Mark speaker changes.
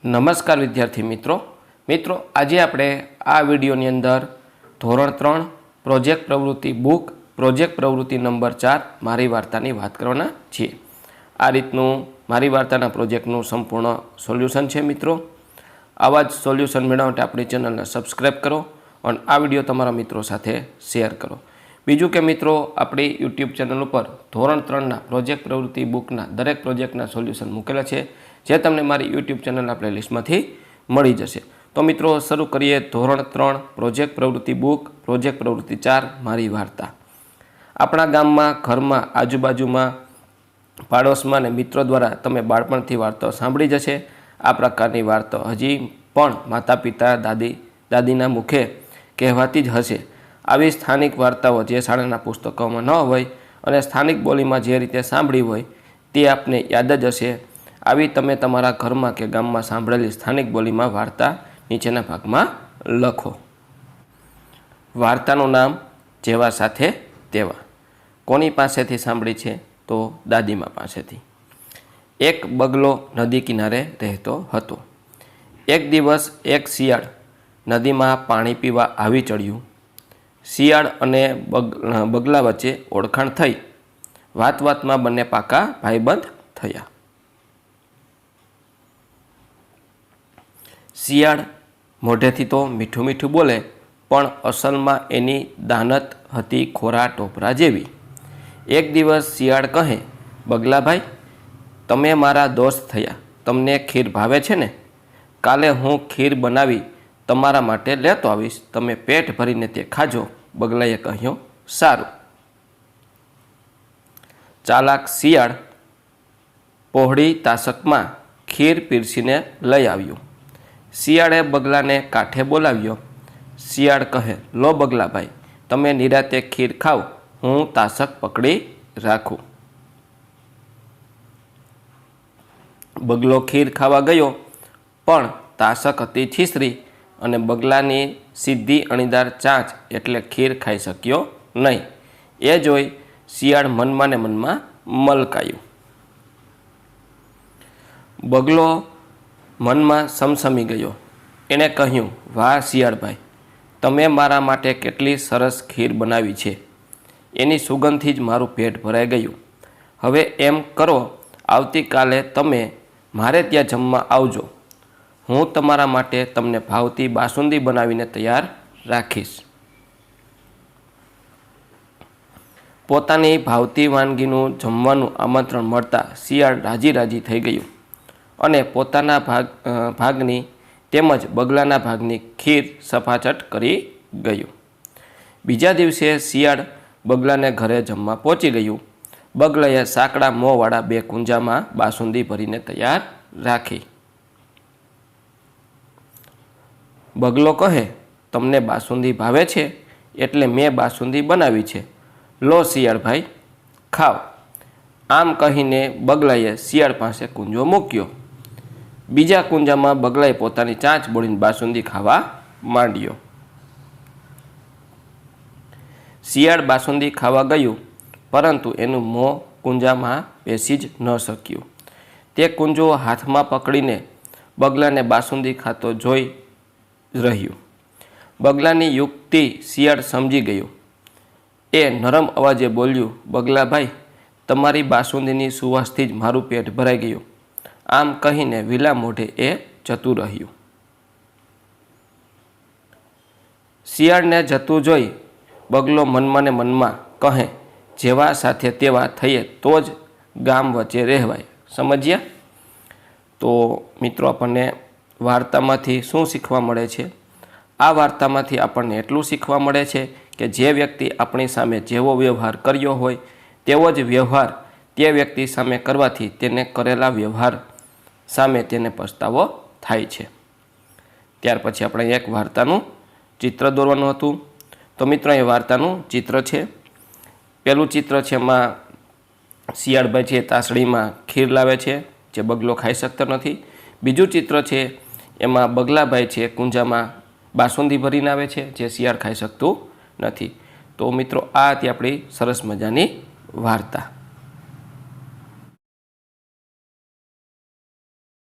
Speaker 1: નમસ્કાર વિદ્યાર્થી મિત્રો આજે આપણે આ વિડીયોની અંદર ધોરણ 3 પ્રોજેક્ટ પ્રવૃત્તિ બુક પ્રોજેક્ટ પ્રવૃત્તિ નંબર 4 મારી વાર્તાની વાત કરવાના છીએ। આ રીતનું મારી વાર્તાના પ્રોજેક્ટનું સંપૂર્ણ સોલ્યુશન છે મિત્રો। આવા જ સોલ્યુશન મેળવવા માટે આપણી ચેનલને સબસ્ક્રાઈબ કરો અને આ વિડીયો તમારા મિત્રો સાથે શેર કરો। બીજું કે મિત્રો આપણી યુટ્યુબ ચેનલ ઉપર ધોરણ 3ના પ્રોજેક્ટ પ્રવૃત્તિ બુકના દરેક પ્રોજેક્ટના સોલ્યુશન મૂકેલા છે, જે તમને મારી યુટ્યુબ ચેનલના પ્લેલિસ્ટમાંથી મળી જશે। તો મિત્રો શરૂ કરીએ ધોરણ 3 પ્રોજેક્ટ પ્રવૃત્તિ બુક પ્રોજેક્ટ પ્રવૃત્તિ 4 મારી વાર્તા। આપણા ગામમાં, ઘરમાં, આજુબાજુમાં, પાડોશમાં અને મિત્રો દ્વારા તમે બાળપણથી વાર્તાઓ સાંભળી જશે। આ પ્રકારની વાર્તાઓ હજી પણ માતા પિતા દાદીના મુખે કહેવાતી જ હશે। આવી સ્થાનિક વાર્તાઓ જે શાળાના પુસ્તકોમાં ન હોય અને સ્થાનિક બોલીમાં જે રીતે સાંભળી હોય તે આપને યાદ જ હશે। આવી તમે તમારા ઘરમાં કે ગામમાં સાંભળેલી સ્થાનિક બોલીમાં વાર્તા નીચેના ભાગમાં લખો। વાર્તાનું નામ જેવા સાથે તેવા। કોની પાસેથી સાંભળી છે? તો દાદીમા પાસેથી। એક બગલો નદી કિનારે રહેતો હતો। એક દિવસ એક શિયાળ નદીમાં પાણી પીવા આવી ચડ્યું। શિયાળ અને બગલા વચ્ચે ઓળખાણ થઈ। વાતમાં બંને પાકા ભાઈબંધ થયા। શિયાળ મોઢેથી તો મીઠું મીઠું બોલે, પણ અસલમાં એની દાનત હતી ખોરા ટોપરા જેવી। એક દિવસ શિયાળ કહે, બગલાભાઈ, તમે મારા દોસ્ત થયા, તમને ખીર ભાવે છે ને? કાલે હું ખીર બનાવી તમારા માટે લેતો આવીશ, તમે પેટ ભરીને તે ખાજો। બગલાએ કહ્યું, સારું। ચાલાક શિયાળ પહોળી તાસકમાં ખીર પીરસીને લઈ આવ્યું। શિયાળે બગલાને કાંઠે બોલાવ્યો। શિયાળ કહે, લો બગલાભાઈ, તમે નિરાતે ખીર ખાવ, હું તાસક પકડી રાખું। બગલો ખીર ખાવા ગયો, પણ તાસક હતી છીછરી અને બગલાની સીધી અણીદાર ચાંચ એટલે ખીર ખાઈ શક્યો નહીં। એ જોઈ શિયાળ મનમાં ને મનમાં મલકાયું। બગલો મનમાં સમસમી ગયો। એણે કહ્યું, વાહ શિયાળભાઈ, તમે મારા માટે કેટલી સરસ ખીર બનાવી છે। એની સુગંધથી જ મારું પેટ ભરાઈ ગયું। હવે એમ કરો, આવતીકાલે તમે મારે ત્યાં જમવા આવજો। હું તમારા માટે તમને ભાવતી બાસુંદી બનાવીને તૈયાર રાખીશ। પોતાની ભાવતી વાનગીનું જમવાનું આમંત્રણ મળતા શિયાળ રાજી થઈ ગયું અને પોતાના ભાગની તેમજ બગલાના ભાગની ખીર સફાચટ કરી ગયું। બીજા દિવસે શિયાળ બગલાને ઘરે જમવા પહોંચી ગયું। બગલાએ સાંકડા મોંવાળા 2 કુંજામાં બાસુંદી ભરીને તૈયાર રાખી। બગલો કહે, તમને બાસુંદી ભાવે છે એટલે મેં બાસુંદી બનાવી છે, લો શિયાળભાઈ, ખાવ। આમ કહીને બગલાએ શિયાળ પાસે કુંજો મૂક્યો। બીજા કુંજામાં બગલાએ પોતાની ચાંચ બોળીને બાસુંદી ખાવા માંડ્યો। શિયાળ બાસુંદી ખાવા ગયું, પરંતુ એનું મોં કુંજામાં બેસી જ ન શક્યું। તે કુંજો હાથમાં પકડીને બગલાને બાસુંદી ખાતો જોઈ રહ્યું। બગલાની યુક્તિ શિયાળ સમજી ગયું। એ નરમ અવાજે બોલ્યું, બગલાભાઈ, તમારી બાસુંદીની સુવાસથી જ મારું પેટ ભરાઈ ગયું। આમ કહીને વિલા મોઢે એ જતું રહ્યું। શિયાળને જતું જોઈ બગલો મનમાં ને મનમાં કહે, જેવા સાથે તેવા થઈએ તો જ ગામ વચ્ચે રહેવાય। સમજ્યા? તો મિત્રો આપણને વાર્તામાંથી શું શીખવા મળે છે? આ વાર્તામાંથી આપણને એટલું શીખવા મળે છે કે જે વ્યક્તિ આપણી સામે જેવો વ્યવહાર કર્યો હોય તેવો જ વ્યવહાર તે વ્યક્તિ સામે કરવાથી તેને કરેલા વ્યવહાર સામે તેને પસ્તાવો થાય છે। ત્યાર પછી આપણે એક વાર્તાનું ચિત્ર દોરવાનું હતું। તો મિત્રો એ વાર્તાનું ચિત્ર છે। પહેલું ચિત્ર છે, એમાં શિયાળભાઈ છે તાસડીમાં ખીર લાવે છે જે બગલો ખાઈ શકતો નથી। બીજું ચિત્ર છે, એમાં બગલાભાઈ છે કુંજામાં બાસુંદી ભરીને આવે છે જે શિયાળ ખાઈ શકતું નથી। તો મિત્રો આ હતી આપણી સરસ મજાની વાર્તા।